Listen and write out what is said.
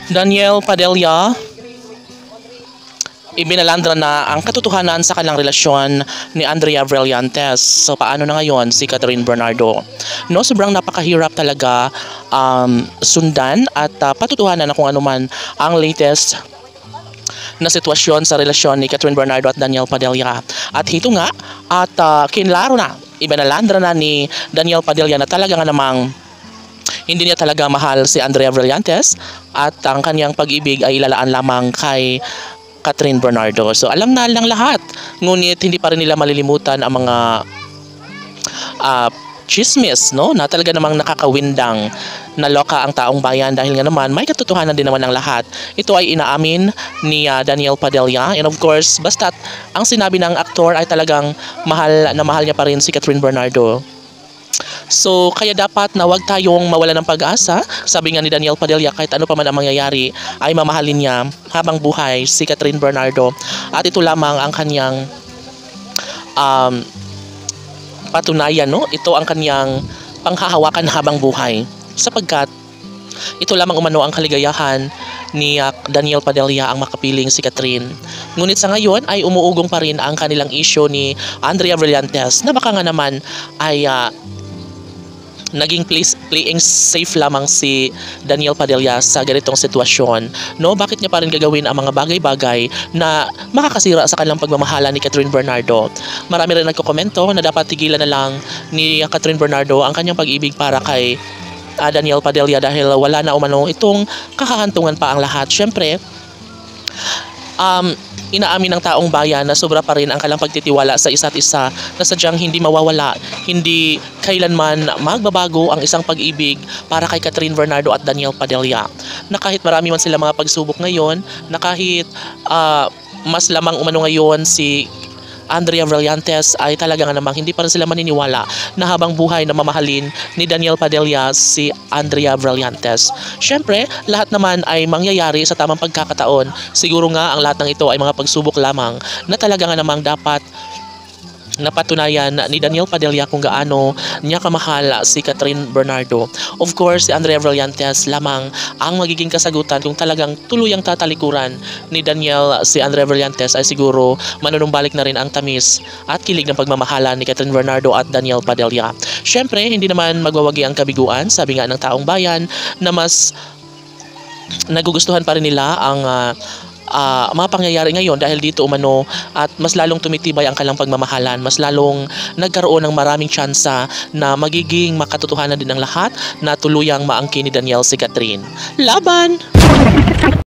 Daniel Padilla, ibinalandra na ang katotohanan sa kanilang relasyon ni Andrea Brillantes. So paano na ngayon si Catherine Bernardo? No, sobrang napakahirap talaga sundan at patutuhanan na kung ano man ang latest na sitwasyon sa relasyon ni Catherine Bernardo at Daniel Padilla. At hito nga, at kinlaro na, ibinalandra na ni Daniel Padilla na talaga nga namang hindi niya talaga mahal si Andrea Brillantes at ang kanyang pag-ibig ay ilalaan lamang kay Catherine Bernardo. So alam na lang lahat, ngunit hindi pa rin nila malilimutan ang mga chismis, no, na talaga namang nakakawindang naloka ang taong bayan dahil nga naman may katotohanan din naman ng lahat. Ito ay inaamin ni Daniel Padilla, and of course basta't ang sinabi ng aktor ay talagang mahal na mahal niya pa rin si Catherine Bernardo. So kaya dapat na wag tayong mawala ng pag-asa. Sabi nga ni Daniel Padilla, kahit ano pa man ang mangyayari ay mamahalin niya habang buhay si Catherine Bernardo, at ito lamang ang kanyang patunayan, no? Ito ang kanyang panghahawakan habang buhay, sapagkat ito lamang umano ang kaligayahan ni Daniel Padilla ang makapiling si Catherine. Ngunit sa ngayon ay umuugong pa rin ang kanilang issue ni Andrea Brillantes na baka nga naman ay naging playing safe lamang si Daniel Padilla sa ganitong sitwasyon. No, bakit niya pa rin gagawin ang mga bagay-bagay na makakasira sa kanilang pagmamahala ni Catherine Bernardo? Marami rin nagkokomento na dapat tigilan na lang ni Catherine Bernardo ang kanyang pag-ibig para kay Daniel Padilla dahil wala na umano itong kakahantungan pa ang lahat. Syempre, inaamin ng taong bayan na sobra pa rin ang kanilang pagtitiwala sa isa't isa na sadyang hindi mawawala, hindi kailanman magbabago ang isang pag-ibig para kay Catherine Bernardo at Daniel Padilla. Na kahit marami man sila mga pagsubok ngayon, na kahit mas lamang umano ngayon si Andrea Brillantes, ay talaga nga namang hindi pa rin sila maniniwala na habang buhay na mamahalin ni Daniel Padilla si Andrea Brillantes. Syempre, lahat naman ay mangyayari sa tamang pagkakataon. Siguro nga ang lahat ng ito ay mga pagsubok lamang na talaga nga namang dapat napatunayan ni Daniel Padilla kung gaano niya kamahal si Catherine Bernardo. Of course, si Andrea Brillantes lamang ang magiging kasagutan kung talagang tuluyang tatalikuran ni Daniel si Andrea Brillantes, ay siguro manunumbalik na rin ang tamis at kilig ng pagmamahala ni Catherine Bernardo at Daniel Padilla. Syempre, hindi naman magwawagi ang kabiguan. Sabi nga ng taong bayan na mas nagugustuhan pa rin nila ang mga pangyayari ngayon dahil dito umano, at mas lalong tumitibay ang kanilang pagmamahalan, mas lalong nagkaroon ng maraming tsansa na magiging makatotohanan din ang lahat na tuluyang maangkin ni Daniel si Catherine. Laban!